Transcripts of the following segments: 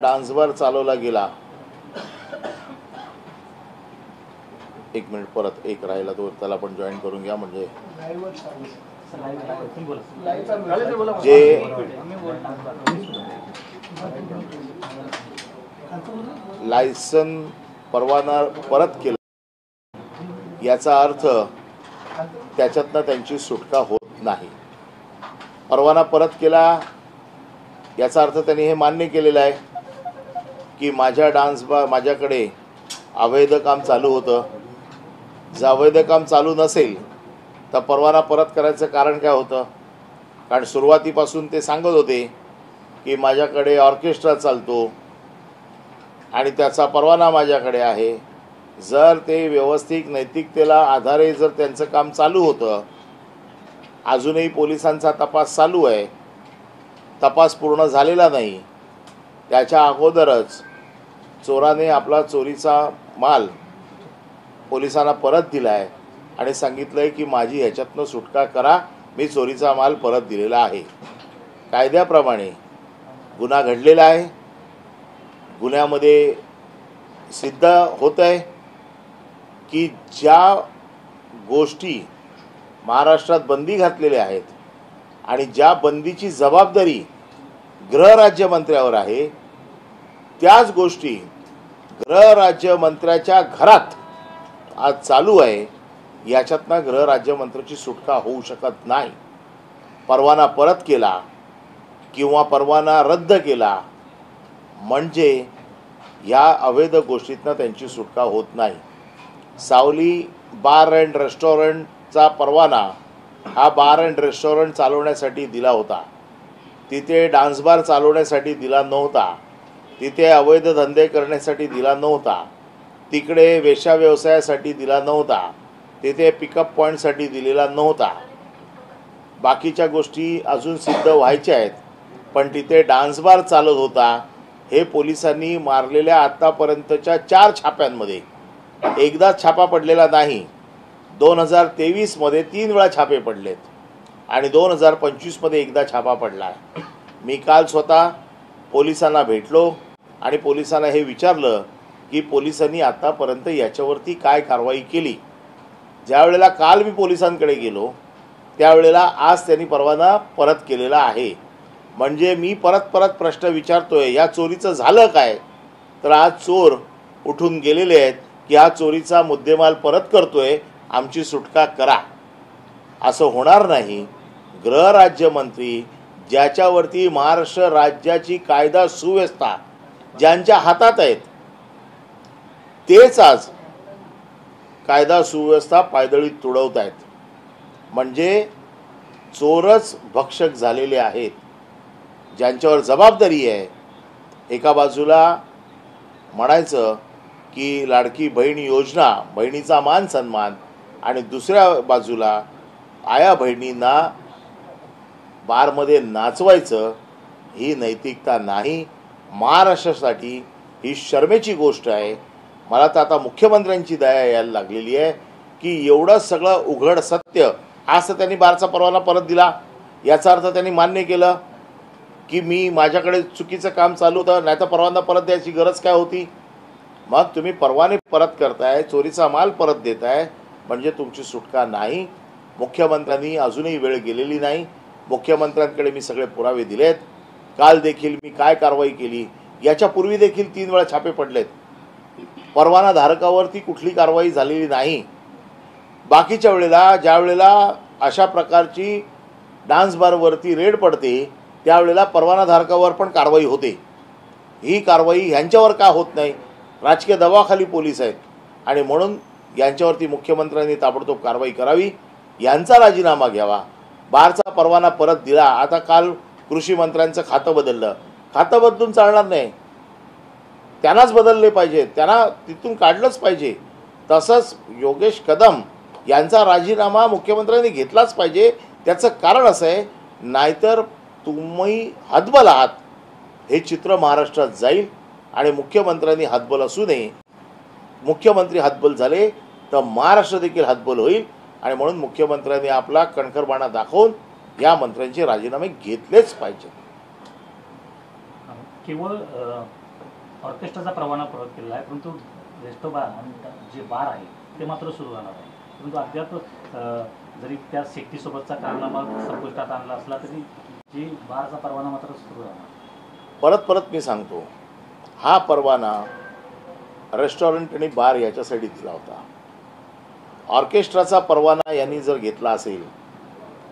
Dance bar चालवला गेला। एक मिनिट परत एक राहिला तो त्याला पण जॉईन करून घ्या म्हणजे जे लायसन परवाना परत केला याचा अर्थ त्याच्यातनं त्यांची सुटका होत नाही। परवाना परत केला याचा अर्थ त्यांनी हे मान्य केलेलं आहे की माझ्या डान्स बार माझ्याकडे अवैध काम चालू होतं। जर अवैध काम चालू नसेल तर परवाना परत करायचं कारण काय होतं? कारण सुरुवातीपासून ते सांगत होते की माझ्याकडे ऑर्केस्ट्रा चालतो आणि त्याचा परवाना माझ्याकडे आहे। जर ते व्यवस्थित नैतिकतेला आधारे जर त्यांचं काम चालू होतं, अजूनही पोलिसांचा तपास चालू आहे, तपास पूर्ण झालेला नाही, त्याच्या अगोदरच चोराने आपला चोरीचा माल पोलिसांना परत दिला आहे आणि सांगितलं आहे की माझी ह्याच्यातनं सुटका करा, मी चोरीचा माल परत दिलेला आहे। कायद्याप्रमाणे गुन्हा घडलेला आहे। गुन्ह्यामध्ये सिद्ध होत आहे की ज्या गोष्टी महाराष्ट्रात बंदी घातलेल्या आहेत आणि ज्या बंदीची जबाबदारी गृहराज्यमंत्र्यावर आहे, त्याच गोष्टी गृहराज्यमंत्र्याच्या घरात आज चालू आहे। याच्यातनं गृहराज्यमंत्र्याची सुटका होऊ शकत नाही। परवाना परत केला किंवा परवाना रद्द केला म्हणजे या अवैध गोष्टीतनं त्यांची सुटका होत नाही। सावली बार अँड रेस्टॉरंटचा परवाना हा बार अँड रेस्टॉरंट चालवण्यासाठी दिला होता, तिथे डान्स बार चालवण्यासाठी दिला नव्हता, तिथे अवैध धंदे करण्यासाठी दिला नव्हता, तिकडे वेश्या व्यवसायासाठी दिला नव्हता, तिथे पिकअप पॉईंटसाठी दिलेला नव्हता। बाकीच्या गोष्टी अजून सिद्ध व्हायच्या आहेत, पण तिथे डान्स बार चालत होता हे पोलिसांनी मारलेल्या आत्तापर्यंतच्या 4 छाप्यांमध्ये एकदा छापा पडलेला नाही। 2023 मध्ये 3 वेळा छापे पडलेत आणि 2025 मध्ये एकदा छापा पडला। मी काल स्वतः पोलिसांना भेटलो आणि पोलिसांना हे विचारलं की पोलिसांनी आतापर्यंत याच्यावरती काय कारवाई केली। ज्या वेळेला काल मी पोलिसांकडे गेलो त्यावेळेला आज त्यांनी परवाना परत केलेला आहे। म्हणजे मी परत प्रश्न विचारतोय, या चोरीचं झालं काय? तर आज चोर उठून गेलेले आहेत की हा चोरीचा मुद्देमाल परत करतोय, आमची सुटका करा। असं होणार नाही। गृहराज्यमंत्री ज्याच्यावरती महाराष्ट्र राज्याची कायदा सुव्यवस्था ज्यांच्या हातात आहेत तेच आज कायदा सुव्यवस्था पायदळीत तुडवत आहेत। म्हणजे चोरच भक्षक झालेले आहेत, ज्यांच्यावर जबाबदारी आहे। एका बाजूला म्हणायचं की लाडकी बहीण योजना, बहिणीचा मान सन्मान, आणि दुसऱ्या बाजूला आया बहिणींना बारमध्ये नाचवायचं, ही नैतिकता नाही। महाराष्ट्रासाठी ही शर्मेची गोष्ट आहे। मला तर आता मुख्यमंत्र्यांची दया यायला लागलेली आहे की एवढं सगळं उघड सत्य, आज तर त्यांनी बारचा परवाना परत दिला, याचा अर्थ त्यांनी मान्य केलं की मी माझ्याकडे चुकीचं काम चालू होतं, नाही तर परवाना परत द्यायची गरज काय होती? मग तुम्ही परवाने परत करताय, चोरीचा माल परत देताय, म्हणजे तुमची सुटका नाही। मुख्यमंत्र्यांनी अजूनही वेळ गेलेली नाही। मुख्यमंत्र्यांकडे मी सगळे पुरावे दिलेत। काल देखील मी काय कारवाई केली, याच्यापूर्वी देखील 3 वेळा छापे पडलेत, परवाना धारकावरती कुठली कारवाई झालेली नाही। बाकीच्या वेळेला ज्या वेळेला अशा प्रकारची डान्स बारवरती रेड पडते त्यावेळेला परवाना धारकावर पण कारवाई होते। ही कारवाई ह्यांच्यावर का होत नाही? राजकीय दबावाखाली पोलीस आहेत आणि म्हणून यांच्यावरती मुख्यमंत्र्यांनी ताबडतोब कारवाई करावी, यांचा राजीनामा घ्यावा, बारचा परवाना परत दिला। आता काल कृषी मंत्र्यांचं खातं बदललं, खातं बदलून चालणार नाही, त्यांनाच बदलले पाहिजे, त्यांना तिथून काढलंच पाहिजे। तसंच योगेश कदम यांचा राजीनामा मुख्यमंत्र्यांनी घेतलाच पाहिजे। त्याचं कारण असं आहे, नाहीतर तुम्ही हतबल आहात हे चित्र महाराष्ट्रात जाईल आणि मुख्यमंत्र्यांनी हतबल असू नये। मुख्यमंत्री हतबल झाले तर महाराष्ट्र देखील हतबल होईल आणि म्हणून मुख्यमंत्र्यांनी आपला कणखरपणा दाखवून या मंत्र्यांचे राजीनामे घेतलेच पाहिजे। केवळ ऑर्केस्ट्राचा परवाना परत केलेला आहे, परंतु रेस्टो बार आणि जे बार आहे ते मात्र सुरू राहणार आहे. परंतु अद्याप जरी त्या सेफ्टीसोबतचा कारनामा संपुष्टात आणला असला तरी जी बारचा परवाना मात्र सुरू राहणार. परत मी सांगतो, हा परवाना रेस्टॉरंट आणि बार याच्यासाठी दिला होता. ऑर्केस्ट्राचा परवाना यांनी जर घेतला असेल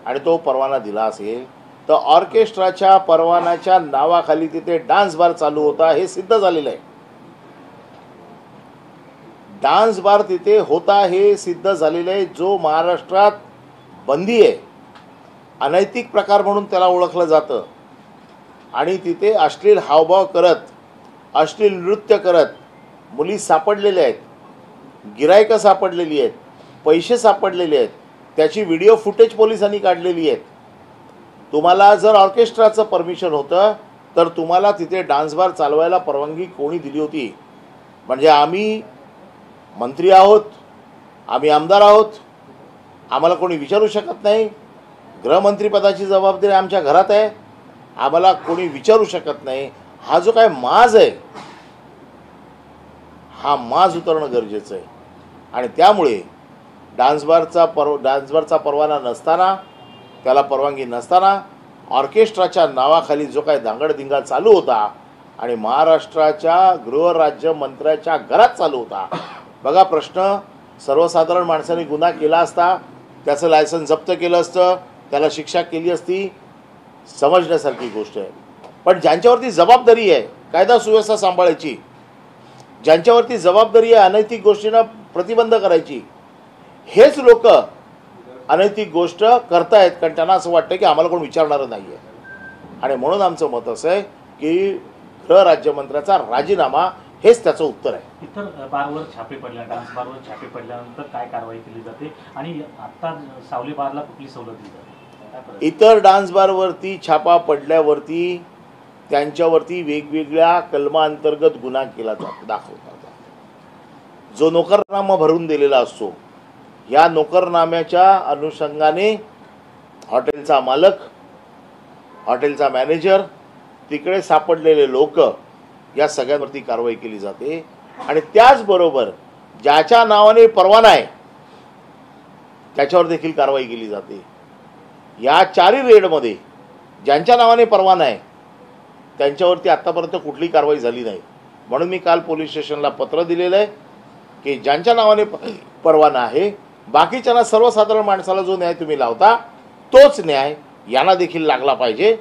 आणि तो परवाना दिला असेल तर ऑर्केस्ट्राच्या परवान्याच्या नावाखाली तिथे डान्स बार चालू होता हे सिद्ध झालेलं आहे. डान्स बार तिथे होता हे सिद्ध झालेलं आहे. जो महाराष्ट्रात बंदी आहे, अनैतिक प्रकार म्हणून त्याला ओळखलं जातं आणि तिथे अश्लील हावभाव करत, अश्लील नृत्य करत मुली सापडलेल्या आहेत, गिरायकं सापडलेली आहेत, पैसे सापडलेले आहेत, त्याची व्हिडिओ फुटेज पोलिसांनी काढलेली आहेत. तुम्हाला जर ऑर्केस्ट्राचं परमिशन होतं तर तुम्हाला तिथे डान्स बार चालवायला परवानगी कोणी दिली होती? म्हणजे आम्ही मंत्री आहोत, आम्ही आमदार आहोत, आम्हाला कोणी विचारू शकत नाही? गृहमंत्रीपदाची जबाबदारी आमच्या घरात आहे, आम्हाला कोणी विचारू शकत नाही? हा जो काय माज आहे, हा माज उतरणं गरजेचं आहे. आणि त्यामुळे डान्स बारचा परवाना नसताना, त्याला परवानगी नसताना ऑर्केस्ट्राच्या नावाखाली जो काय धांगडधिंगा चालू होता आणि महाराष्ट्राच्या गृहराज्यमंत्र्याच्या घरात चालू होता. बघा, प्रश्न सर्वसाधारण माणसाने गुन्हा केला असता, त्याचं लायसन्स जप्त केलं असतं, त्याला शिक्षा केली असती, समजण्यासारखी गोष्ट आहे. पण ज्यांच्यावरती जबाबदारी आहे कायदा सुव्यवस्था सांभाळायची, ज्यांच्यावरती जबाबदारी आहे अनैतिक गोष्टींना प्रतिबंध करायची, हेच लोक अनैतिक गोष्ट करतायत कारण त्यांना असं वाटतं की आम्हाला कोण विचारणारं नाही आहे. आणि म्हणून आमचं मत असं आहे की गृहराज्यमंत्र्याचा राजीनामा हेच त्याचं उत्तर आहे. इतर बारवर छापे पडल्या, डान्स बारवर छापे पडल्यानंतर काय कारवाई केली जाते आणि आता सावली बारला कुठली सवलत दिली जाते? इतर डान्स बारवरती छापा पडल्यावरती त्यांच्यावरती वेगवेगळ्या कलमांतर्गत गुन्हा केला दाखवतात. जो नोकरनामा भरून दिलेला असतो, या नोकरनाम्याच्या अनुषंगाने हॉटेलचा मालक, हॉटेलचा मॅनेजर, तिकडे सापडलेले लोक, या सगळ्यांवरती कारवाई केली जाते. आणि त्याचबरोबर ज्याच्या नावाने परवाना आहे त्याच्यावर देखील कारवाई केली जाते. या चारही रेडमध्ये ज्यांच्या नावाने परवाना आहे त्यांच्यावरती आत्तापर्यंत कुठली कारवाई झाली नाही. म्हणून मी काल पोलीस स्टेशनला पत्र दिलेलं आहे की ज्यांच्या नावाने परवाना आहे, बाकीच्यांना, सर्वसाधारण माणसाला जो न्याय तुम्ही लावता तोच न्याय यांना देखील लागला पाहिजे.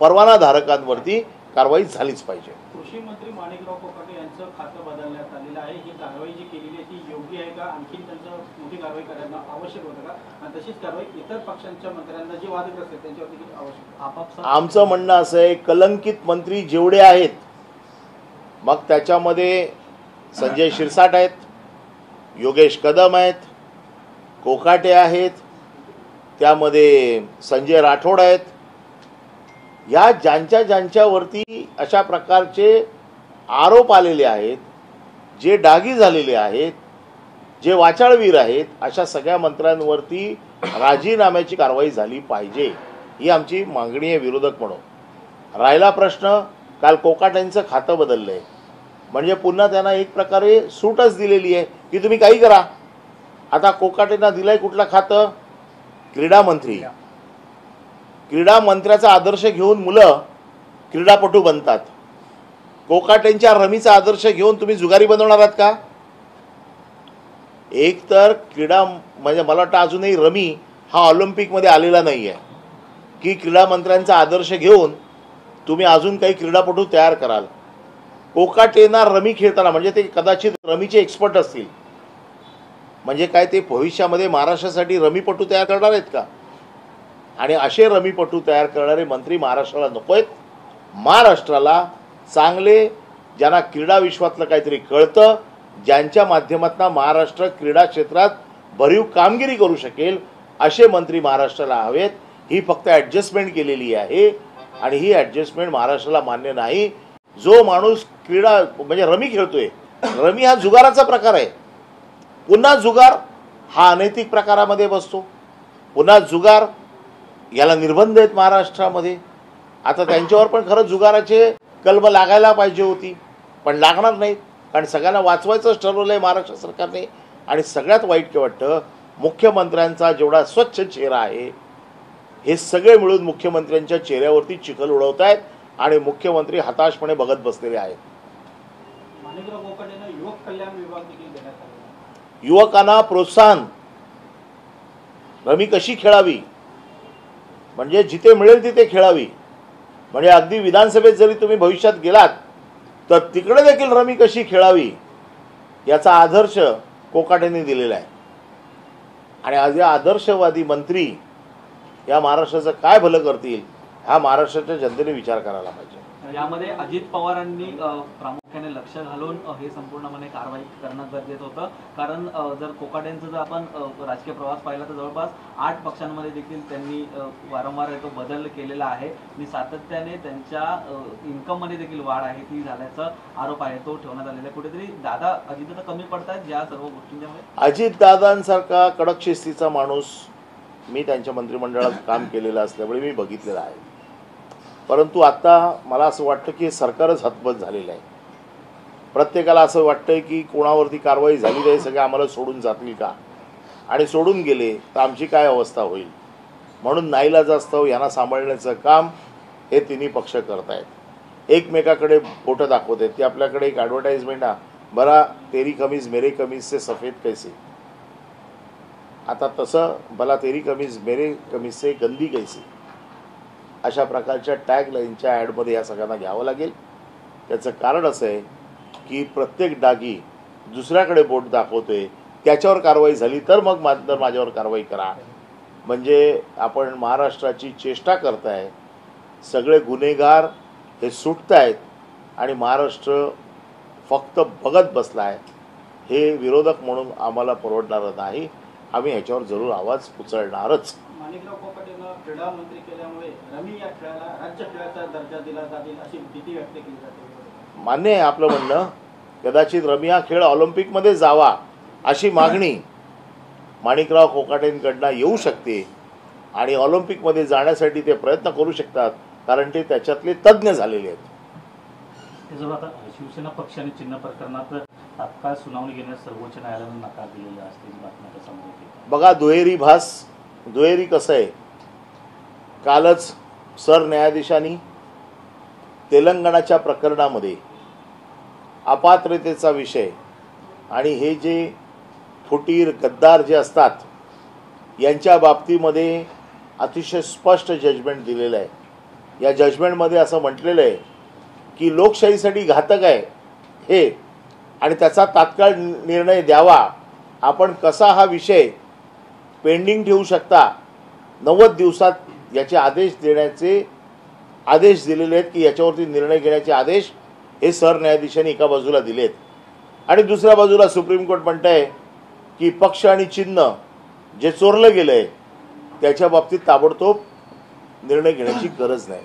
परवानाधारकांवरती कारवाई झालीच पाहिजे. कृषी मंत्री माणिकराव कोकाटे यांचं खातं बदलण्यात आलेलं आहे. ही कारवाई जी केलेली आहे ती योग्य आहे का? आणखी त्यांचं मोठी कारवाई करणं आवश्यक होतं का? आणि तशीच कारवाई इतर पक्षांच्या मंत्र्यांना जे वादग्रस्त आहेत त्यांच्यावरती किती आवश्यक? आमचं म्हणणं असं आहे, कलंकित मंत्री जेवढे आहेत, मग त्याच्यामध्ये संजय शिरसाट आहेत, योगेश कदम आहेत, कोकाटे आहेत, त्यामध्ये संजय राठोड आहेत, या ज्यांच्यावरती अशा प्रकारचे आरोप आलेले आहेत, जे डागी झालेले आहेत, जे वाचाळवीर आहेत, अशा सगळ्या मंत्र्यांवरती राजीनाम्याची कारवाई झाली पाहिजे, ही आमची मागणी आहे विरोधक म्हणून. राहिला प्रश्न, काल कोकाटेंचं खातं बदललं आहे म्हणजे पुन्हा त्यांना एक प्रकारे सूटच दिलेली आहे की तुम्ही काही करा. आता कोकाटेंना दिलंय कुठलं खातं? क्रीडा मंत्री. क्रीडा मंत्र्याचा आदर्श घेऊन मुलं क्रीडापटू बनतात. कोकाटेंच्या रमीचा आदर्श घेऊन तुम्ही जुगारी बनवणार आहात का? एक तर क्रीडा म्हणजे मला वाटतं अजूनही रमी हा ऑलिम्पिकमध्ये आलेला नाही आहे की क्रीडा मंत्र्यांचा आदर्श घेऊन तुम्ही अजून काही क्रीडापटू तयार कराल. कोकाटेंना रमी खेळताना, म्हणजे ते कदाचित रमीचे एक्सपर्ट असतील, म्हणजे काय ते भविष्यामध्ये महाराष्ट्रासाठी रमीपटू तयार करणार आहेत का? आणि असे रमीपटू तयार करणारे मंत्री महाराष्ट्राला नको आहेत. महाराष्ट्राला चांगले, ज्यांना क्रीडा विश्वातलं काहीतरी कळतं, ज्यांच्या माध्यमातून महाराष्ट्र क्रीडा क्षेत्रात भरीव कामगिरी करू शकेल, असे मंत्री महाराष्ट्राला हवेत. ही फक्त ॲडजस्टमेंट केलेली आहे आणि ही ॲडजस्टमेंट महाराष्ट्राला मान्य नाही. जो माणूस क्रीडा म्हणजे रमी खेळतोय, रमी हा जुगाराचा प्रकार आहे. पुन्हा जुगार हा अनैतिक प्रकारामध्ये बसतो. पुन्हा जुगार याला निर्बंध आहेत महाराष्ट्रामध्ये. आता त्यांच्यावर पण खरं जुगाराचे कलम लागायला पाहिजे होती. पण लागणार नाहीत, कारण सगळ्यांना वाचवायचंच ठरवलं आहे महाराष्ट्र सरकारने. आणि सगळ्यात वाईट काय वाटतं, मुख्यमंत्र्यांचा जेवढा स्वच्छ चेहरा आहे, हे सगळे मिळून मुख्यमंत्र्यांच्या चेहऱ्यावरती चिखल उडवत आहेत आणि मुख्यमंत्री हताशपणे बघत बसलेले आहेत. माणिकराव कोकाटेंना युवक कल्याण विभाग देखील देण्यात आलेला आहे. युवकांना प्रोत्साहन, रमी कशी खेळावी, म्हणजे जिथे मिळेल तिथे खेळावी. म्हणजे अगदी विधानसभेत जरी तुम्ही भविष्यात गेलात तर तिकडे देखील रमी कशी खेळावी याचा आदर्श कोकाटेंनी दिलेला आहे. आणि आज या आदर्शवादी मंत्री या महाराष्ट्राचं काय भलं करतील हा महाराष्ट्राच्या जनतेने विचार करायला पाहिजे. यामध्ये अजित पवारांनी प्रामुख्याने लक्ष घालून हे संपूर्णपणे कारवाई करणं गरजेचं होतं. कारण जर कोकाटेंचा जर आपण राजकीय प्रवास पाहिला तर जवळपास 8 पक्षांमध्ये देखील त्यांनी वारंवार तो बदल केलेला आहे आणि सातत्याने त्यांच्या इन्कममध्ये देखील वाढ आहे ती झाल्याचा आरोप आहे तो ठेवण्यात आलेला आहे. कुठेतरी दादा अजितदादा कमी पडतात या सर्व गोष्टींच्यामुळे. अजितदादांसारखा कडक शिस्तीचा माणूस मी त्यांच्या मंत्रिमंडळात काम केलेलं असल्यामुळे मी बघितलेलं आहे. परंतु आता मला असं वाटतं की सरकारच हतबल झालेलं आहे. प्रत्येकाला असं वाटतंय की कोणावरती कारवाई झाली नाही, सगळे आम्हाला सोडून जातील का, आणि सोडून गेले तर आमची काय अवस्था होईल. म्हणून नाईलाजास्तव यांना सांभाळण्याचं काम हे तिन्ही पक्ष करत आहेत. एकमेकाकडे बोटं दाखवत आहेत. ती आपल्याकडे एक ॲडव्हर्टाइजमेंट आहे, बरा तेरी कमीज मेरे कमीज से सफेद कैसे. आता तसं भला तेरी कमीज मेरे कमीज से गंदी कैसी, अशा प्रकारच्या टॅगलाईनच्या ॲडमध्ये या सगळ्यांना घ्यावं लागेल. त्याचं कारण असं आहे की प्रत्येक डागी दुसऱ्याकडे बोट दाखवतोय, त्याच्यावर कारवाई झाली तर मग माझ्यावर कारवाई करा. म्हणजे आपण महाराष्ट्राची चेष्टा करताय. सगळे गुन्हेगार हे सुटत आहेत आणि महाराष्ट्र फक्त बघत बसला आहे. हे विरोधक म्हणून आम्हाला परवडणारं नाही. आम्ही ह्याच्यावर जरूर आवाज उचलणारच. माणिकराव कोकाटेंना क्रीडा मंत्री केल्यामुळे रमी या खेळाला राज्य खेळाचा दर्जा दिला जाईल अशी भीती व्यक्त केली जाते. मान्य आहे आपलं म्हणणं. कदाचित रमी हा खेळ ऑलिम्पिकमध्ये जावा अशी मागणी माणिकराव कोकाटेंकडनं येऊ शकते आणि ऑलिम्पिकमध्ये जाण्यासाठी ते प्रयत्न करू शकतात, कारण ते त्याच्यातले तज्ज्ञ झालेले आहेत. त्याच्यावर आता शिवसेना पक्षाने चिन्ह प्रकरणात तात्काळ सुनावणी घेण्यास सर्वोच्च न्यायालयाने नकार दिलेला असल्याची बातम्या आता समोर येते. बघा दुहेरी कसं आहे, कालच सरन्यायाधीशांनी तेलंगणाच्या प्रकरणामध्ये अपात्रतेचा विषय आणि हे जे फुटीर गद्दार जे असतात यांच्या बाबतीमध्ये अतिशय स्पष्ट जजमेंट दिलेलं आहे. या जजमेंटमध्ये असं म्हटलेलं आहे की लोकशाहीसाठी घातक आहे हे आणि त्याचा तात्काळ निर्णय द्यावा. आपण कसा हा विषय पेंडिंग ठेवू शकता, 90 दिवसात याचे आदेश देण्याचे आदेश दिलेले आहेत की याच्यावरती निर्णय घेण्याचे आदेश हे सरन्यायाधीशांनी एका बाजूला दिलेत आणि दुसऱ्या बाजूला सुप्रीम कोर्ट म्हणत आहे की पक्ष आणि चिन्ह जे चोरलं गेलं आहे त्याच्या बाबतीत ताबडतोब निर्णय घेण्याची गरज नाही.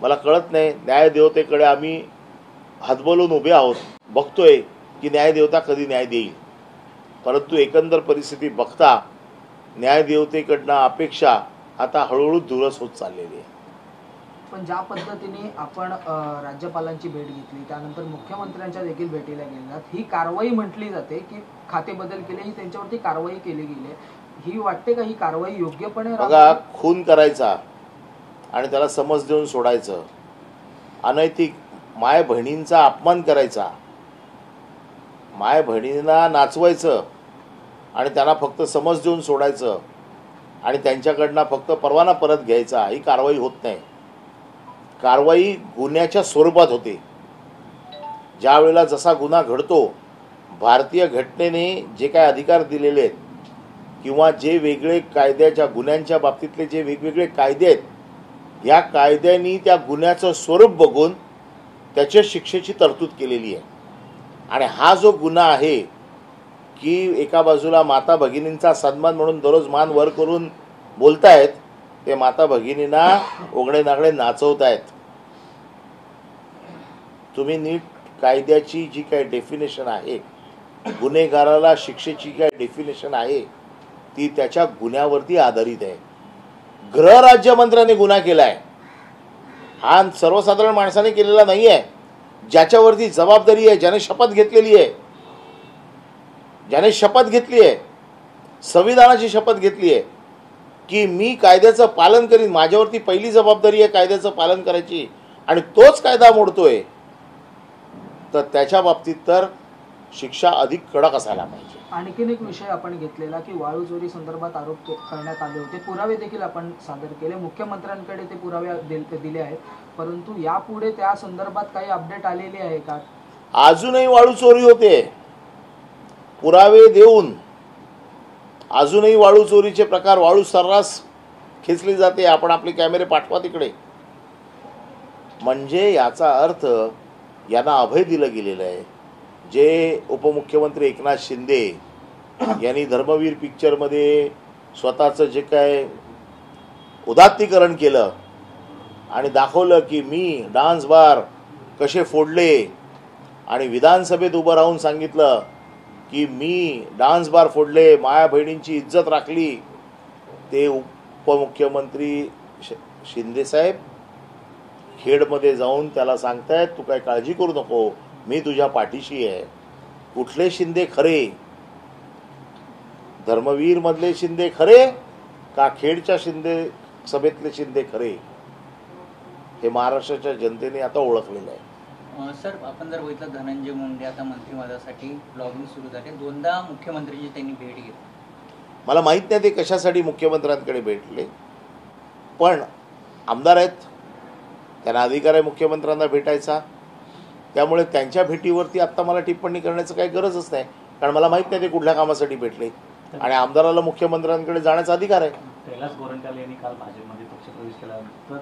मला कळत नाही, न्यायदेवतेकडे आम्ही हातबोलून उभे आहोत, बघतोय की न्यायदेवता कधी न्याय देईल. परंतु एकंदर परिस्थिती बघता न्यायदेवतेकडनं अपेक्षा आता हळूहळू दुरस होत चाललेली आहे. पण ज्या पद्धतीने आपण राज्यपालांची भेट घेतली, त्यानंतर मुख्यमंत्र्यांच्या देखील भेटीला गेलेलात, ही कारवाई म्हटली जाते की खाते बदल केले, ही त्यांच्यावरती कारवाई केली गेली. ही वाटते का ही कारवाई योग्यपणे? बघा, खून करायचा आणि त्याला समज देऊन सोडायचं, अनैतिक माय बहिणींचा अपमान करायचा, माय बहिणींना नाचवायचं आणि त्यांना फक्त समज देऊन सोडायचं आणि त्यांच्याकडनं फक्त परवाना परत घ्यायचा, ही कारवाई होत नाही. कारवाई गुन्ह्याच्या स्वरूपात होते. ज्या वेळेला जसा गुन्हा घडतो, भारतीय घटनेने जे काय अधिकार दिलेले आहेत किंवा जे वेगळे कायद्याच्या गुन्ह्यांच्या बाबतीतले जे वेगवेगळे कायदे आहेत, या कायद्यांनी त्या गुन्ह्याचं स्वरूप बघून त्याच्या शिक्षेची तरतूद केलेली आहे. आणि हा जो गुन्हा आहे की एका बाजूला माता भगिनींचा सन्मान म्हणून दररोज मान वर करून बोलतायत, ते माता भगिनींना ओघडे नागडे नाचवतायत. तुम्ही नीट कायद्याची जी काय डेफिनेशन आहे, गुन्हेगाराला शिक्षेची काय डेफिनेशन आहे, ती त्याच्या गुन्ह्यावरती आधारित आहे. गृहराज्यमंत्र्याने गुन्हा केलाय, हा सर्वसाधारण माणसाने केलेला नाही आहे. ज्याच्यावरती जबाबदारी आहे, ज्याने शपथ घेतलेली आहे, ज्याने शपथ घेतली आहे, संविधानाची शपथ घेतली आहे की मी कायद्याचं पालन करीन, माझ्यावरती पहिली जबाबदारी आहे कायद्याचं पालन करायची, आणि तोच कायदा मोडतोय, तर त्याच्या बाबतीत तर शिक्षा अधिक कडक असायला पाहिजे. आणखीन एक विषय आपण घेतलेला की वाळू चोरी संदर्भात आरोप करण्यात आले होते, पुरावे देखील आपण सादर केले, मुख्यमंत्र्यांकडे ते पुरावे दिले आहेत, परंतु यापुढे त्या संदर्भात काही अपडेट आलेली आहे का? अजूनही वाळू चोरी होते, पुरावे देऊन अजूनही वाळू चोरीचे प्रकार, वाळू सर्रास खेचली जाते, आपण आपले कॅमेरे पाठवा तिकडे. म्हणजे याचा अर्थ यांना अभय दिलं गेलेलं आहे. जे उपमुख्यमंत्री एकनाथ शिंदे यांनी धर्मवीर पिक्चरमध्ये स्वतःचं जे काय उदात्तीकरण केलं आणि दाखवलं की मी डान्स बार कसे फोडले, आणि विधानसभेत उभं राहून सांगितलं की मी डान्स बार फोडले, माया बहिणींची इज्जत राखली, ते उपमुख्यमंत्री शिंदेसाहेब खेडमध्ये जाऊन त्याला सांगतायत तू काय काळजी करू नको, मी तुझ्या पाठीशी आहे. कुठले शिंदे खरे? धर्मवीर मधले शिंदे खरे का खेडच्या शिंदे सभेतले शिंदे खरे? हे महाराष्ट्राच्या जनतेने आता ओळखलेलं आहे. सर, आपण जर बघितलं धनंजय मुंडे आता मंत्रिपदासाठी ब्लॉगिंग सुरू झाले, दोनदा मुख्यमंत्र्यांची त्यांनी भेट घेतली. मला माहीत नाही ते कशासाठी मुख्यमंत्र्यांकडे भेटले, पण आमदार आहेत, त्यांना अधिकार आहे मुख्यमंत्र्यांना भेटायचा, त्यामुळे त्यांच्या भेटीवरती आत्ता मला टिप्पणी करण्याचं काही गरजच नाही, कारण मला माहीत नाही ते कुठल्या कामासाठी भेटले, आणि आमदाराला मुख्यमंत्र्यांकडे जाण्याचा अधिकार आहे. कैलास गोरंट्याल यांनी काल भाजपमध्ये पक्षप्रवेश केल्यानंतर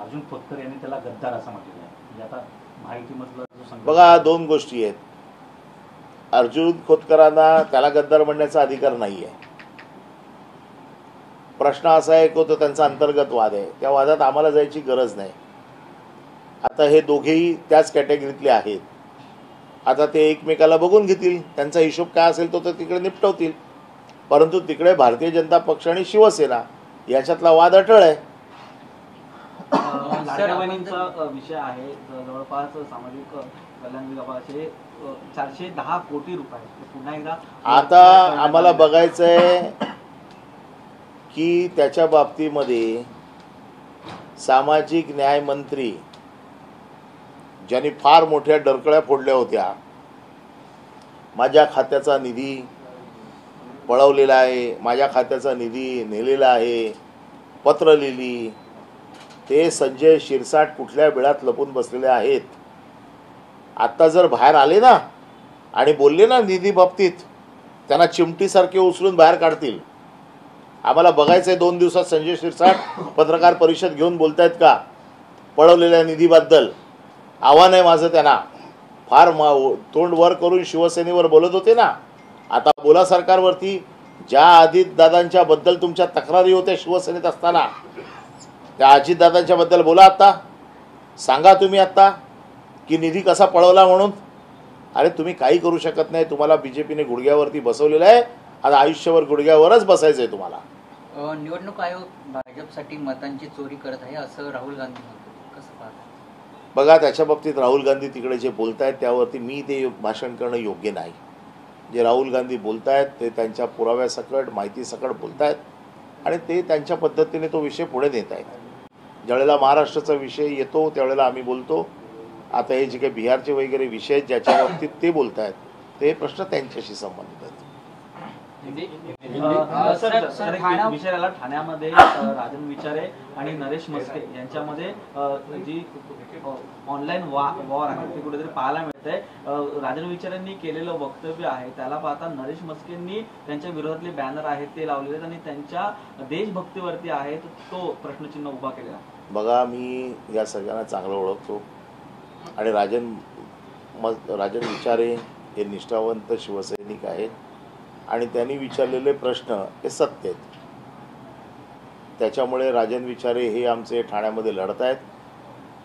अर्जुन खोतकर यांनी त्याला गद्दार असं म्हटलेलं आहे. म्हणजे आता माहितीमधला जो संघर्ष, बघा, दोन गोष्टी आहेत. अर्जुन खोतकरांना त्याला गद्दार म्हणण्याचा अधिकार नाही आहे. प्रश्न असा आहे की तो त्यांचा अंतर्गत वाद आहे, त्या वादात आम्हाला जायची गरज नाही. आता हे दोघेही त्याच कॅटेगरीतले आहेत. आता ते एकमेकाला बघून घेतील, त्यांचा हिशोब काय असेल तो तर तिकडे निपटवतील, परंतु तिकडे भारतीय जनता पक्ष आणि शिवसेना याच्यातला वाद अटळ आहे. लाडक्या बहिणींचा विषय आहे, जवळपास सामाजिक कल्याण विभागाचे 410 कोटी रुपये. पुन्हा एकदा आता आम्हाला बघायचं आहे की त्याच्या बाबतीमध्ये सामाजिक न्याय मंत्री ज्यांनी फार मोठ्या डरकळ्या फोडल्या होत्या, माझ्या खात्याचा निधी पळवलेला आहे, माझ्या खात्याचा निधी नेलेला आहे, पत्र लिहिली, ते संजय शिरसाट कुठल्या वेळात लपून बसलेले आहेत. आत्ता जर बाहेर आले ना आणि बोलले ना निधी बाबतीत, त्यांना चिमटीसारखे उचलून बाहेर काढतील. आम्हाला बघायचं आहे 2 दिवसात संजय शिरसाट पत्रकार परिषद घेऊन बोलतायत का पळवलेल्या निधीबद्दल. आव्हान आहे माझं त्यांना. फार तोंड वर करून शिवसेनेवर बोलत होते ना, आता बोला सरकारवरती. ज्या अजितदादांच्या बद्दल तुमच्या तक्रारी होत्या शिवसेनेत असताना, त्या अजितदादांच्या बद्दल बोला. आता सांगा तुम्ही आता की निधी कसा पळवला म्हणून. अरे तुम्ही काही करू शकत नाही, तुम्हाला बीजेपीने गुडघ्यावरती बसवलेलं आहे, आता आयुष्यभर गुडघ्यावरच बसायचं आहे तुम्हाला. निवडणूक आयोग भाजपसाठी मतांची चोरी करत आहे असं राहुल गांधी म्हणतात, कसं पाहता? बघा, त्याच्या बाबतीत राहुल गांधी तिकडे जे बोलतायत त्यावरती मी ते भाषण करणं योग्य नाही. जे राहुल गांधी बोलतायत ते त्यांच्या पुराव्यासकट, माहितीसकट बोलतायत, आणि ते त्यांच्या पद्धतीने तो विषय पुढे नेत आहेत. ज्यावेळेला महाराष्ट्राचा विषय येतो त्यावेळेला आम्ही बोलतो. आता हे जे काही बिहारचे वगैरे विषय आहेत ज्याच्या बाबतीत ते बोलतायत, ते प्रश्न त्यांच्याशी संबंधित आहेत. विषय आला ठाण्यामध्ये राजन विचारे आणि नरेश मस्के यांच्यामध्ये जी ऑनलाईन वॉर आहे ते कुठेतरी पाहायला मिळतंय. राजन विचारेंनी केलेलं वक्तव्य आहे त्याला पाहता नरेश मस्केंनी त्यांच्या विरोधातले बॅनर आहेत ते लावलेले आहेत आणि त्यांच्या देशभक्तीवरती आहेत तो प्रश्नचिन्ह उभा केलेला आहे. बघा, मी या सगळ्यांना चांगलं ओळखतो, आणि राजन विचारे हे निष्ठावंत शिवसैनिक आहेत, आणि त्यांनी विचारलेले प्रश्न हे सत्य आहेत. त्याच्यामुळे राजन विचारे हे आमचे ठाण्यामध्ये लढत आहेत,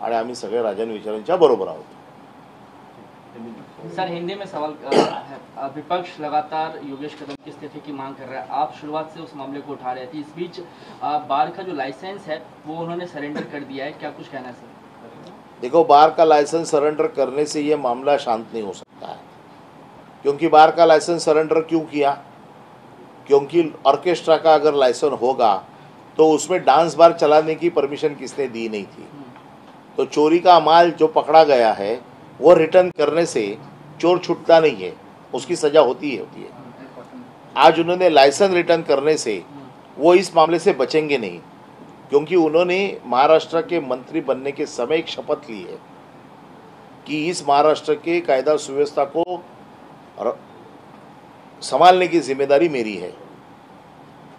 आणि आम्ही सगळे राजन विचारेंच्या बरोबर आहोत. सर, हिंदी में सवाल विपक्ष लगातार योगेश कदम की इस्तीफे की मांग कर रहा है, आप शुरुआत से उस मामले को उठा रहे थे, इस बीच बार का जो लाइसेंस है वो उन्होंने सरेंडर कर दिया है, क्या कुछ कहना है सर? देखो, बार का लाइसेंस सरेंडर करने से ये मामला शांत नहीं हो सकता है। क्योंकि बार का लाइसेंस सरेंडर क्यों किया? क्योंकि ऑर्केस्ट्रा का अगर लाइसेंस होगा तो उसमें डांस बार चलाने की परमिशन किसने दी नहीं थी। तो चोरी का माल जो पकड़ा गया है वो रिटर्न करने से चोर छूटता नहीं है, उसकी सजा होती है। आज उन्होंने लाइसेंस रिटर्न करने से वो इस मामले से बचेंगे नहीं, क्योंकि उन्होंने महाराष्ट्र के मंत्री बनने के समय एक शपथ ली है कि इस महाराष्ट्र के कायदा सुव्यवस्था को संभालने की जिम्मेदारी मेरी है,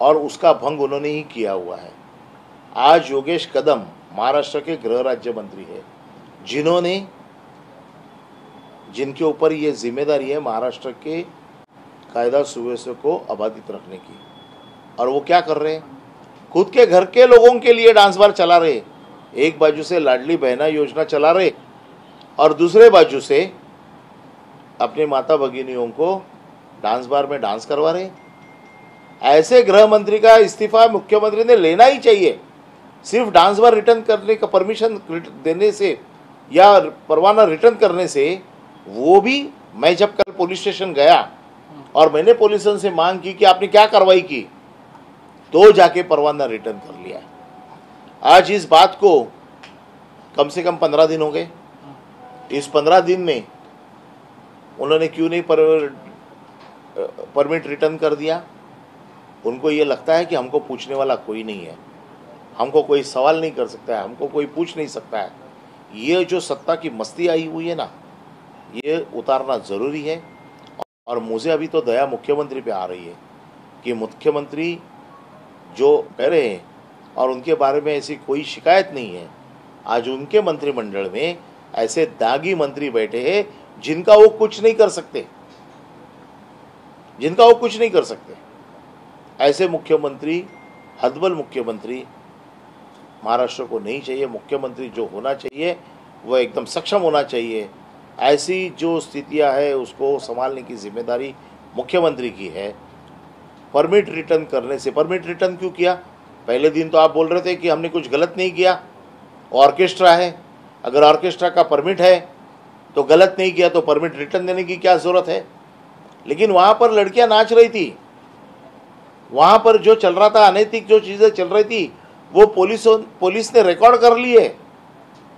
और उसका भंग उन्होंने ही किया हुआ है। आज योगेश कदम महाराष्ट्र के गृह राज्य मंत्री है, जिनके ऊपर ये जिम्मेदारी है महाराष्ट्र के कायदा सुव्यवस्था को अबाधित रखने की। और वो क्या कर रहे हैं? खुद के घर के लोगों के लिए डांस बार चला रहे। एक बाजू से लाडली बहना योजना चला रहे और दूसरे बाजू से अपने माता भगिनियों को डांस बार में डांस करवा रहे। ऐसे गृह मंत्री का इस्तीफा मुख्यमंत्री ने लेना ही चाहिए। सिर्फ डांस बार रिटर्न करने का परमिशन देने से या परवाना रिटर्न करने से, वो भी मैं जब कल पुलिस स्टेशन गया और मैंने पुलिस से मांग की कि आपने क्या कार्रवाई की, तो जाके परवाना रिटर्न कर लिया। आज इस बात को कम से कम 15 दिन हो गए। इस 15 दिन में उन्होंने क्यों नहीं परमिट रिटर्न कर दिया? उनको ये लगता है कि हमको पूछने वाला कोई नहीं है, हमको कोई सवाल नहीं कर सकता है, हमको कोई पूछ नहीं सकता है। ये जो सत्ता की मस्ती आई हुई है ना, ये उतारना ज़रूरी है। और मुझे अभी तो दया मुख्यमंत्री पे आ रही है कि मुख्यमंत्री जो कह रहे हैं और उनके बारे में ऐसी कोई शिकायत नहीं है। आज उनके मंत्रिमंडल में ऐसे दागी मंत्री बैठे हैं जिनका वो कुछ नहीं कर सकते, ऐसे मुख्यमंत्री, हतबल मुख्यमंत्री महाराष्ट्र को नहीं चाहिए। मुख्यमंत्री जो होना चाहिए वह एकदम सक्षम होना चाहिए। ऐसी जो स्थितियां है उसको संभालने की जिम्मेदारी मुख्यमंत्री की है। परमिट रिटर्न करने से, परमिट रिटर्न क्यों किया? पहले दिन तो आप बोल रहे थे कि हमने कुछ गलत नहीं किया, ऑर्केस्ट्रा है, अगर ऑर्केस्ट्रा का परमिट है तो गलत नहीं किया, तो परमिट रिटर्न देने की क्या ज़रूरत है? लेकिन वहाँ पर लड़कियाँ नाच रही थी, वहाँ पर जो चल रहा था, अनैतिक जो चीज़ें चल रही थी, वो पुलिस ने रिकॉर्ड कर ली है,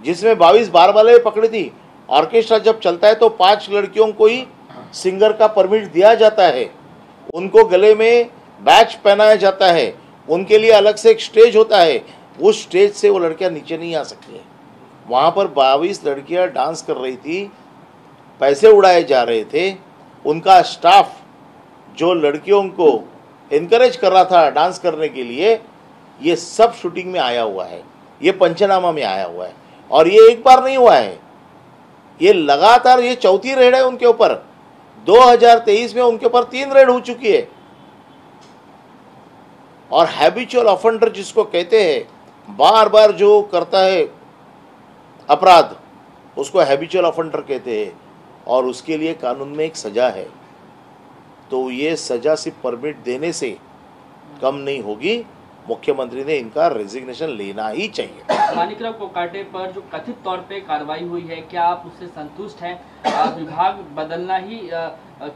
जिसमें 22 बार वाले पकड़ी थी। ऑर्केस्ट्रा जब चलता है तो 5 लड़कियों को ही सिंगर का परमिट दिया जाता है, उनको गले में बैच पहनाया जाता है, उनके लिए अलग से एक स्टेज होता है, उस स्टेज से वो लड़कियां नीचे नहीं आ सकती हैं। वहाँ पर 22 लड़कियां डांस कर रही थी, पैसे उड़ाए जा रहे थे, उनका स्टाफ जो लड़कियों को इनकरेज कर रहा था डांस करने के लिए, ये सब शूटिंग में आया हुआ है, ये पंचनामा में आया हुआ है। और ये एक बार नहीं हुआ है, ये लगातार ये चौथी रेड है उनके ऊपर। 2023 में उनके ऊपर 3 रेड हो चुकी है। और हैबिचुअल ऑफेंडर जिसको कहते हैं, बार बार जो करता है अपराध, उसको हैबिचुअल ऑफेंडर कहते हैं, और उसके लिए कानून में एक सजा है। तो ये सजा सिर्फ परमिट देने से कम नहीं होगी। मुख्यमंत्री ने इनका रेजिग्नेशन लेना ही चाहिए। माणिकराव कोकाटे पर जो कथित तौर पे कार्रवाई हुई है, क्या आप उससे संतुष्ट हैं? विभाग बदलना ही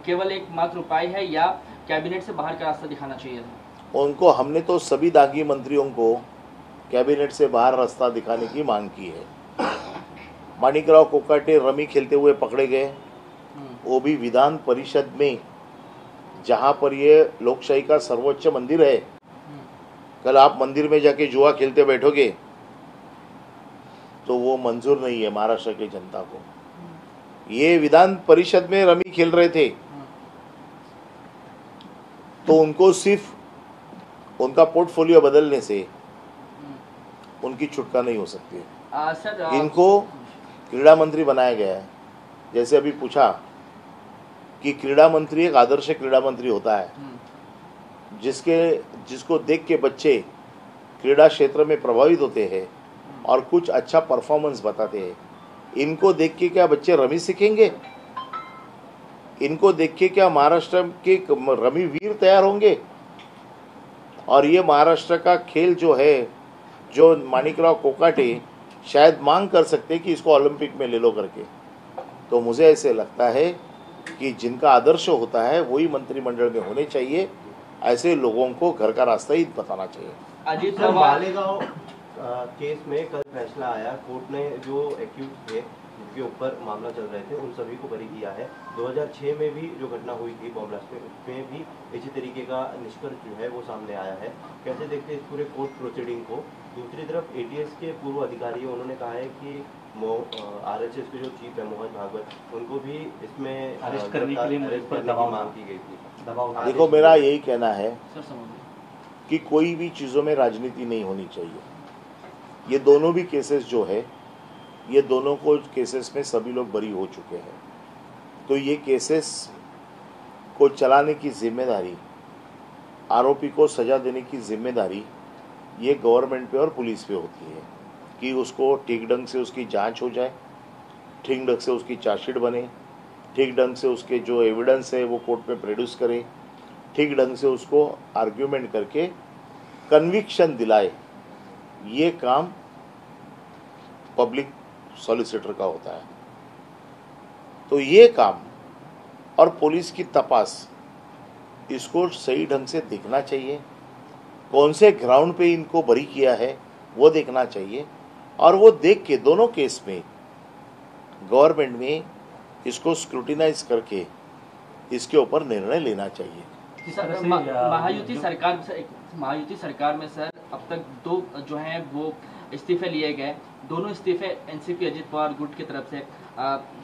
केवल एकमात्र उपाय है या कैबिनेट से बाहर का रास्ता दिखाना चाहिए? उनको, हमने तो सभी दागी मंत्रियों को कैबिनेट से बाहर रास्ता दिखाने की मांग की है। माणिकराव कोकाटे रमी खेलते हुए पकड़े गए, वो भी विधान परिषद में, जहाँ पर ये लोकशाही का सर्वोच्च मंदिर है। कल आप मंदिर में जाके जुआ खेलते बैठोगे तो वो मंजूर नहीं है महाराष्ट्र की जनता को। ये विधान परिषद में रमी खेल रहे थे, तो उनको सिर्फ उनका पोर्टफोलियो बदलने से उनकी छुटकारा नहीं हो सकती है। इनको क्रीड़ा मंत्री बनाया गया है। जैसे अभी पूछा कि क्रीड़ा मंत्री एक आदर्श क्रीड़ा मंत्री होता है, जिसको देख के बच्चे क्रीड़ा क्षेत्र में प्रभावित होते हैं और कुछ अच्छा परफॉर्मेंस बताते हैं। इनको देख के क्या बच्चे रमी सीखेंगे? इनको देख के क्या महाराष्ट्र के रमी वीर तैयार होंगे? और ये महाराष्ट्र का खेल जो है, जो माणिकराव कोकाटे शायद मांग कर सकते कि इसको ओलंपिक में ले लो करके। तो मुझे ऐसे लगता है कि जिनका आदर्श होता है वही मंत्रिमंडल में होने चाहिए। ऐसे लोगों को घर का रास्ता ही बताना चाहिए। अजीत सर, पवार मालेगांव केस में कल फैसला आया, कोर्ट ने जो एक्यूज थे जिनके ऊपर मामला चल रहे थे उन सभी को बरी किया है। 2006 में भी जो घटना हुई थी बॉम्ब ब्लास्ट में, उसमें भी इसी तरीके का निष्कर्ष जो है वो सामने आया है। कैसे देखते हैं इस पूरे कोर्ट प्रोसीडिंग को? दूसरी तरफ एटीएस के पूर्व अधिकारी उन्होंने कहा है कि आरएसएस के जो चीफ है मोहन भागवत, उनको भी इसमें अरेस्ट करने के लिए मुझ अरेस्ट पर करने की दबाव मांग की गई थी। दबाव देखो, मेरा यही कहना है सर समझ कि कोई भी चीज़ों में राजनीति नहीं होनी चाहिए। ये दोनों भी केसेस जो है, ये दोनों को केसेस में सभी लोग बरी हो चुके हैं। तो ये केसेस को चलाने की जिम्मेदारी, आरोपी को सज़ा देने की जिम्मेदारी ये गवर्नमेंट पे और पुलिस पे होती है कि उसको ठीक ढंग से उसकी जांच हो जाए, ठीक ढंग से उसकी चार्जशीट बने, ठीक ढंग से उसके जो एविडेंस है वो कोर्ट में प्रोड्यूस करे, ठीक ढंग से उसको आर्ग्यूमेंट करके कन्विक्शन दिलाए। ये काम पब्लिक सॉलिसिटर का होता है। तो ये काम और पुलिस की तपास, इसको सही ढंग से देखना चाहिए। कौन से ग्राउंड पे इनको बरी किया है वो देखना चाहिए, और वो देख के दोनों केस में गवर्नमेंट में इसको स्क्रूटिनाइज करके इसके ऊपर निर्णय लेना चाहिए। सर, वैसे, महायुति सरकार में सर अब तक 2 जो हैं वो इस्तीफे लिए गए। दोनों इस्तीफे एनसीपी अजित पवार गुट की तरफ से,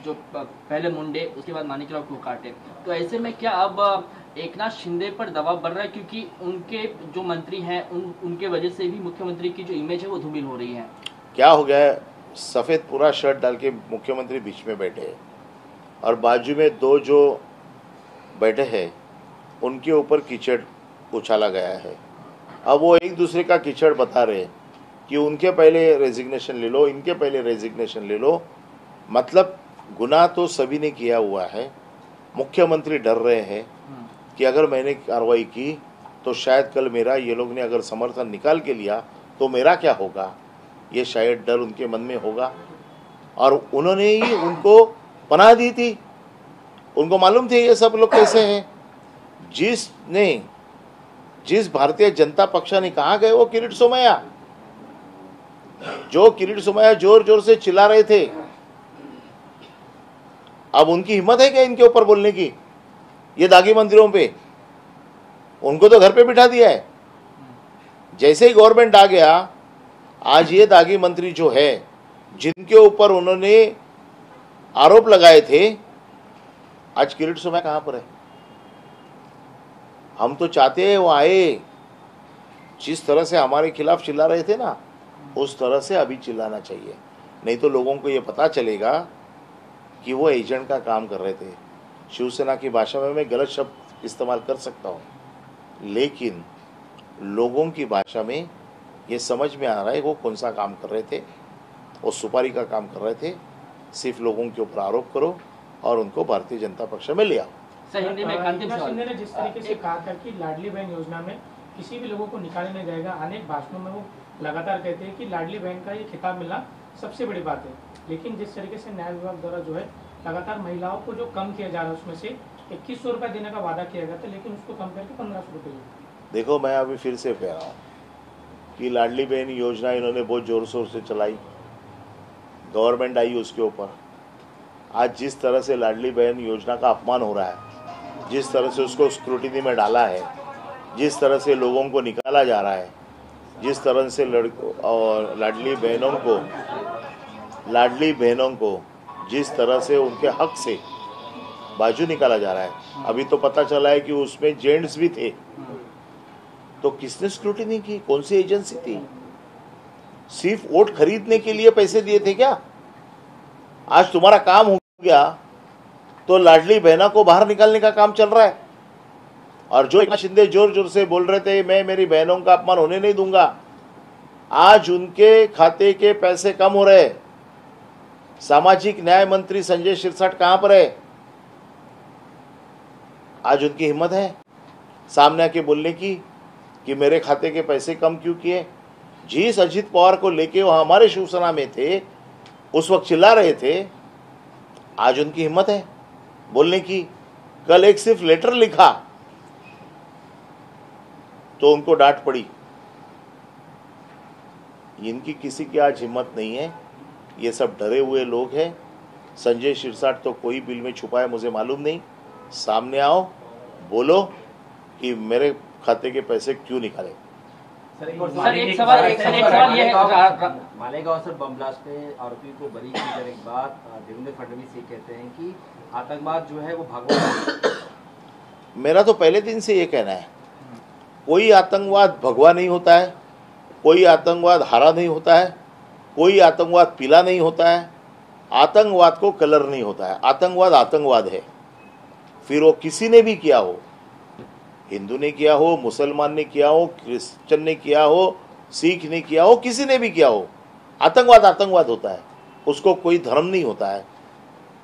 जो पहले मुंडे उसके बाद माणिकराव कोकाटे। तो ऐसे में क्या अब एकनाथ शिंदे पर दबाव बढ़ रहा है, क्योंकि उनके जो मंत्री हैं उनके वजह से भी मुख्यमंत्री की जो इमेज है वो धूमिल हो रही है? क्या हो गया है, सफ़ेद पूरा शर्ट डाल के मुख्यमंत्री बीच में बैठे हैं और बाजू में 2 जो बैठे हैं उनके ऊपर कीचड़ उछाला गया है। अब वो एक दूसरे का कीचड़ बता रहे हैं कि उनके पहले रेजिग्नेशन ले लो, इनके पहले रेजिग्नेशन ले लो। मतलब गुनाह तो सभी ने किया हुआ है। मुख्यमंत्री डर रहे हैं कि अगर मैंने कार्रवाई की तो शायद कल मेरा, ये लोग ने अगर समर्थन निकाल के लिया तो मेरा क्या होगा, ये शायद डर उनके मन में होगा। और उन्होंने ही उनको पनाह दी थी, उनको मालूम थे ये सब लोग कैसे हैं। जिस भारतीय जनता पक्ष ने कहा गए वो किरीट सोमैया, जो किरीट सोमैया जोर जोर से चिल्ला रहे थे, अब उनकी हिम्मत है क्या इनके ऊपर बोलने की? ये दागी मंत्रियों पे, उनको तो घर पे बिठा दिया है। जैसे ही गवर्नमेंट आ गया, आज ये दागी मंत्री जो है जिनके ऊपर उन्होंने आरोप लगाए थे, आज किरीट सोमैया कहां पर है? हम तो चाहते हैं वो आए, जिस तरह से हमारे खिलाफ चिल्ला रहे थे ना, उस तरह से अभी चिल्लाना चाहिए। नहीं तो लोगों को ये पता चलेगा कि वो एजेंट का काम कर रहे थे। शिवसेना की भाषा में मैं गलत शब्द इस्तेमाल कर सकता हूँ, लेकिन लोगों की भाषा में ये समझ में आ रहा है वो कौन सा काम कर रहे थे। वो सुपारी का काम कर रहे थे। सिर्फ लोगों के ऊपर आरोप करो और उनको भारतीय जनता पक्ष में ले आओ। सर, हिंदी में एक अंतिम एकनाथ सवाल। शिंदे ने जिस तरीके से कहा था कि लाडली बहन योजना में किसी भी लोगों को निकाला नहीं जाएगा, अनेक भाषणों में वो लगातार कहते हैं कि लाडली बहन का ये खिताब मिलना सबसे बड़ी बात है। लेकिन जिस तरीके से न्याय विभाग द्वारा जो है लगातार महिलाओं को जो कम किया जा रहा है, उसमें से 2100 रुपये देने का वादा किया गया था, लेकिन उसको कम करके 1500 रुपये दिए। देखो, मैं अभी फिर से कह रहा हूँ कि लाडली बहन योजना इन्होंने बहुत जोर शोर से चलाई, गवर्नमेंट आई उसके ऊपर। आज जिस तरह से लाडली बहन योजना का अपमान हो रहा है, जिस तरह से उसको स्क्रूटिनी में डाला है, जिस तरह से लोगों को निकाला जा रहा है, जिस तरह से लड़कों और लाडली बहनों को जिस तरह से उनके हक से बाजू निकाला जा रहा है। अभी तो पता चला है कि उसमें जेंट्स भी थे। तो किसने स्क्रूटिनी की? कौन सी एजेंसी थी? सिर्फ वोट खरीदने के लिए पैसे दिए थे क्या? आज तुम्हारा काम हो गया तो लाडली बहना को बाहर निकालने का काम चल रहा है। और जो एकनाथ शिंदे जोर जोर से बोल रहे थे मैं मेरी बहनों का अपमान होने नहीं दूंगा, आज उनके खाते के पैसे कम हो रहे। सामाजिक न्याय मंत्री संजय सिरसाट कहां पर है? आज उनकी हिम्मत है सामने आके बोलने की कि मेरे खाते के पैसे कम क्यों किए? जिस अजित पवार को लेके वो हमारे शिवसेना में थे उस वक्त चिल्ला रहे थे, आज उनकी हिम्मत है बोलने की। कल एक सिर्फ लेटर लिखा तो उनको डांट पड़ी। इनकी किसी की आज हिम्मत नहीं है। ये सब डरे हुए लोग हैं। संजय शिरसाट तो कोई बिल में छुपा है मुझे मालूम नहीं। सामने आओ, बोलो कि मेरे खाते के पैसे क्यों निकाले। सर एक सवाल ये है, मालेगांव सर बम ब्लास्ट में आरोपी को बरी की जाने के बाद देवेंद्र फडणवीस ये कहते हैं कि आतंकवाद जो है वो भगवा। मेरा तो पहले दिन से ये कहना है, कोई आतंकवाद भगवा नहीं होता है, कोई आतंकवाद हरा नहीं होता है, कोई आतंकवाद पीला नहीं होता है, आतंकवाद को कलर नहीं होता है। आतंकवाद आतंकवाद है, फिर वो किसी ने भी किया हो, हिंदू ने किया हो, मुसलमान ने किया हो, क्रिश्चियन ने किया हो, सिख ने किया हो, किसी ने भी किया हो, आतंकवाद आतंकवाद होता है। उसको कोई धर्म नहीं होता है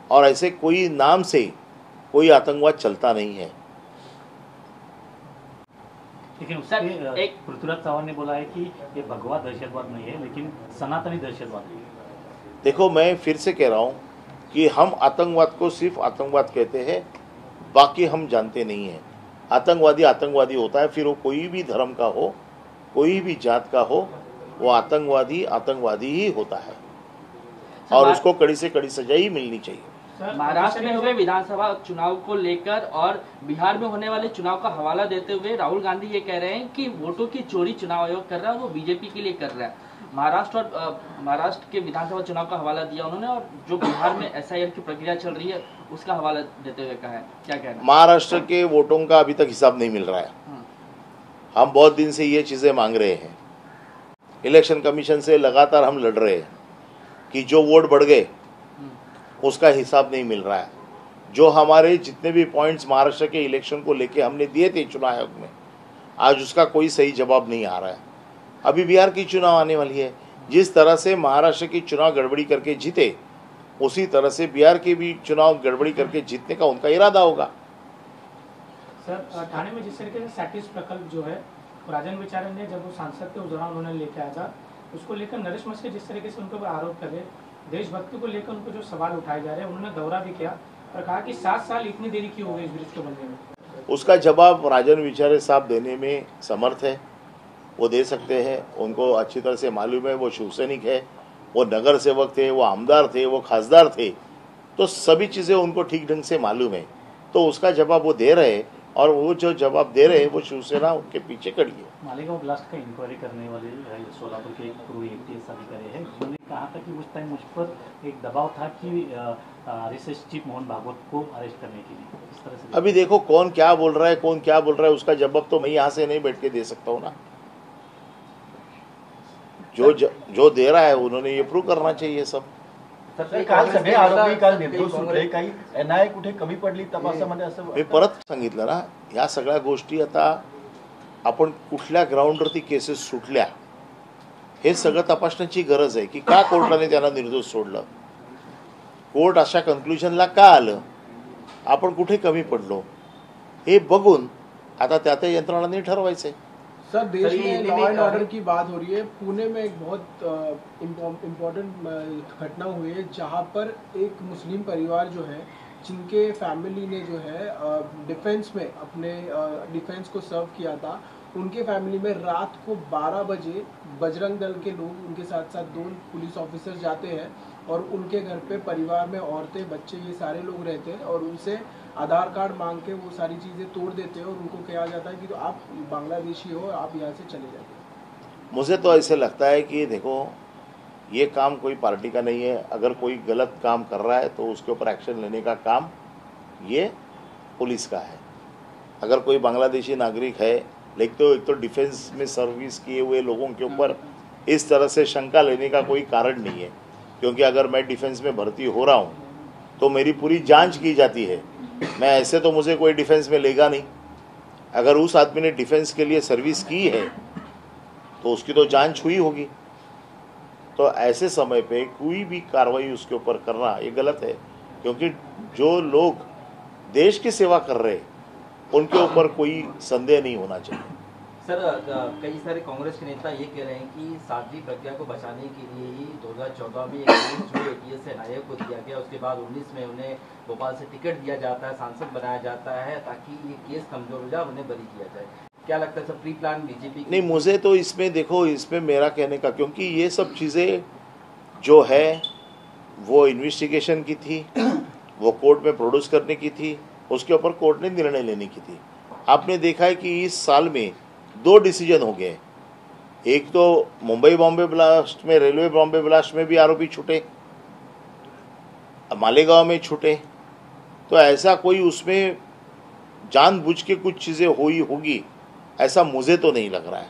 और ऐसे कोई नाम से कोई आतंकवाद चलता नहीं है। लेकिन सर, उसके एक- पृथ्वीराज चव्हाण ने बोला है कि ये भगवा दहशतवाद नहीं है लेकिन सनातनी दहशतवाद है। देखो, मैं फिर से कह रहा हूँ कि हम आतंकवाद को सिर्फ आतंकवाद कहते हैं, बाकी हम जानते नहीं हैं। आतंकवादी आतंकवादी होता है, फिर वो कोई भी धर्म का हो, कोई भी जात का हो, वो आतंकवादी आतंकवादी ही होता है और उसको कड़ी से कड़ी सजा ही मिलनी चाहिए। सर, महाराष्ट्र में हुए विधानसभा चुनाव को लेकर और बिहार में होने वाले चुनाव का हवाला देते हुए राहुल गांधी ये कह रहे हैं कि वोटों की चोरी चुनाव आयोग कर रहा है, वो बीजेपी के लिए कर रहा है। महाराष्ट्र के विधानसभा चुनाव का हवाला दिया उन्होंने, और जो बिहार में एसआईआर की प्रक्रिया चल रही है उसका हवाला देते हुए कहा है। क्या कहना है? महाराष्ट्र के वोटों का अभी तक हिसाब नहीं मिल रहा है। हम बहुत दिन से ये चीज़ें मांग रहे हैं, इलेक्शन कमीशन से लगातार हम लड़ रहे हैं कि जो वोट बढ़ गए उसका हिसाब नहीं मिल रहा है। जो हमारे जितने भी पॉइंट्स महाराष्ट्र के इलेक्शन को लेके हमने दिए थे चुनाव आयोग में, आज उसका कोई सही जवाब नहीं आ रहा है। अभी बिहार की चुनाव आने वाली है, जिस तरह से महाराष्ट्र की चुनाव गड़बड़ी करके जीते उसी तरह से बिहार के भी चुनाव गड़बड़ी करके जीतने का उनका इरादा होगा। सर, ठाणे में जिस तरीके से सैटिस प्रकल्प जो है राजन विचारन ने जब वो सांसद थे उस दौरान उन्होंने लेके आया था, उसको लेकर नरेश मस्के जिस तरीके से उनके ऊपर आरोप कर रहे, देशभक्ति को लेकर उनको जो सवाल उठाए जा रहे हैं, उन्होंने दौरा भी किया और कहा कि 7 साल इतनी देरी क्यों हो गई इस ब्रिज को बनने में। उसका जवाब राजन विचारे साहब देने में समर्थ है, वो दे सकते हैं। उनको अच्छी तरह से मालूम है, वो शिवसैनिक है, वो नगर सेवक थे, वो आमदार थे, वो खासदार थे, तो सभी चीज़ें उनको ठीक ढंग से मालूम है। तो उसका जवाब वो दे रहे हैं और वो जो जवाब दे रहे हैं वो शिवसेना उनके पीछे खड़ी है। मालेगांव ब्लास्ट का इंक्वायरी करने वाले सोलापुर के एक पूर्व ATS अधिकारी हैं, उन्होंने कहा था कि उस टाइम मुझ पर एक दबाव था कि RSS चीफ मोहन भागवत को अरेस्ट करने के लिए। इस तरह से अभी देखो कौन क्या बोल रहा है, कौन क्या बोल रहा है, उसका जवाब तो मैं यहाँ से नहीं बैठ के दे सकता हूँ ना। जो दे रहा है उन्होंने ये प्रूव करना चाहिए सब। काल सगळे आरोपी काल निर्दोष सुटले, काही NIA कुठे कमी पडली तपासामध्ये असं मी परत सांगितलं ना, या सगळ्या गोष्टी आता आपण कुठल्या ग्राउंडवरती केसेस सुटल्या हे सगळं तपासण्याची गरज आहे की का कोर्टाने त्यांना निर्दोष सोडलं, कोर्ट अशा कन्क्लुजनला का आलं, आपण कुठे कमी पडलो, हे बघून आता त्या त्या यंत्रणांनी ठरवायचंय। सर, देश में लॉ एंड ऑर्डर की बात हो रही है। पुणे में एक बहुत इम्पोर्टेंट घटना हुई है जहां पर एक मुस्लिम परिवार जो है, जिनके फैमिली ने जो है डिफेंस में अपने डिफेंस को सर्व किया था, उनके फैमिली में रात को 12 बजे बजरंग दल के लोग उनके साथ साथ 2 पुलिस ऑफिसर जाते हैं और उनके घर पे परिवार में औरतें बच्चे ये सारे लोग रहते हैं और उनसे आधार कार्ड मांग के वो सारी चीज़ें तोड़ देते हैं और उनको कहा जाता है कि तो आप बांग्लादेशी हो, आप यहाँ से चले जाइए। मुझे तो ऐसे लगता है कि देखो ये काम कोई पार्टी का नहीं है। अगर कोई गलत काम कर रहा है तो उसके ऊपर एक्शन लेने का काम ये पुलिस का है। अगर कोई बांग्लादेशी नागरिक है लेकिन एक तो डिफेंस में सर्विस किए हुए लोगों के ऊपर इस तरह से शंका लेने का कोई कारण नहीं है, क्योंकि अगर मैं डिफेंस में भर्ती हो रहा हूँ तो मेरी पूरी जांच की जाती है। मैं ऐसे तो मुझे कोई डिफेंस में लेगा नहीं। अगर उस आदमी ने डिफेंस के लिए सर्विस की है तो उसकी तो जांच हुई होगी। तो ऐसे समय पे कोई भी कार्रवाई उसके ऊपर करना ये गलत है, क्योंकि जो लोग देश की सेवा कर रहे हैं उनके ऊपर कोई संदेह नहीं होना चाहिए। सर कई सारे कांग्रेस के नेता ये कह रहे हैं कि साध्वी प्रज्ञा को बचाने के लिए ही 2014 में एक केस जो एटीएस एनआईए को दिया गया, उसके बाद 19 में उन्हें भोपाल से टिकट दिया जाता है, सांसद बनाया जाता है ताकि ये केस कमजोर हो जाए, उन्हें बरी किया जाए। क्या लगता है सर, प्री प्लान बीजेपी? नहीं, मुझे तो इसमें देखो, इसमें मेरा कहने का, क्योंकि ये सब चीज़ें जो है वो इन्वेस्टिगेशन की थी, वो कोर्ट में प्रोड्यूस करने की थी, उसके ऊपर कोर्ट ने निर्णय लेने की थी। आपने देखा है कि इस साल में 2 डिसीजन हो गए। एक तो मुंबई बॉम्बे ब्लास्ट में, रेलवे बॉम्बे ब्लास्ट में भी आरोपी छूटे, मालेगांव में छूटे। तो ऐसा कोई उसमें जानबूझ के कुछ चीज़ें हुई होगी ऐसा मुझे तो नहीं लग रहा है।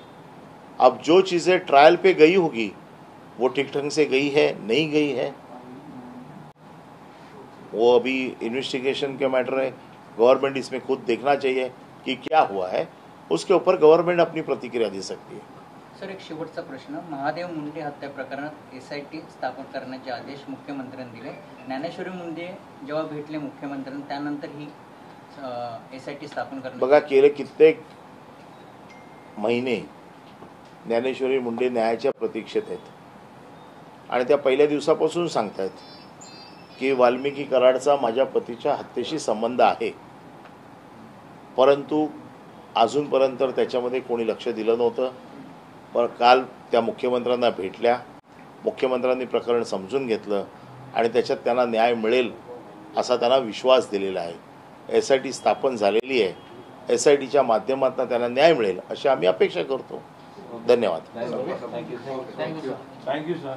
अब जो चीज़ें ट्रायल पे गई होगी वो ठीक ढंग से गई है, नहीं गई है, वो अभी इन्वेस्टिगेशन के मैटर है। गवर्नमेंट इसमें खुद देखना चाहिए कि क्या हुआ है, उसके ऊपर गवर्नमेंट अपनी प्रतिक्रिया दे सकती है। सर, एक शेवटचा प्रश्न, महादेव मुंडे हत्या प्रकरणात SIT स्थापन करण्याचे आदेश मुख्यमंत्र्यांनी दिले। ज्ञानेश्वरी मुंडे जेव्हा भेटले मुख्यमंत्र्यांना त्यानंतर ही SIT स्थापन करण्यात बघा, गेले कित्येक महिने ज्ञानेश्वरी मुंडे न्यायाच्या प्रतीक्षेत आहेत आणि त्या पहिल्या दिवसापासून सांगतायत की वाल्मिकी कराडचा माझ्या पतीच्या हत्येशी संबंध आहे, परंतु अजूनपर्यंत त्याच्यामध्ये कोणी लक्ष दिलं नव्हतं। पण काल त्या मुख्यमंत्र्यांना भेटल्या, मुख्यमंत्र्यांनी प्रकरण समजून घेतलं आणि त्याच्यात त्यांना न्याय मिळेल असा त्यांना विश्वास दिलेला आहे। SIT स्थापन झालेली आहे, SITच्या माध्यमातून त्यांना न्याय मिळेल अशी आम्ही अपेक्षा करतो। धन्यवाद। Thank you sir.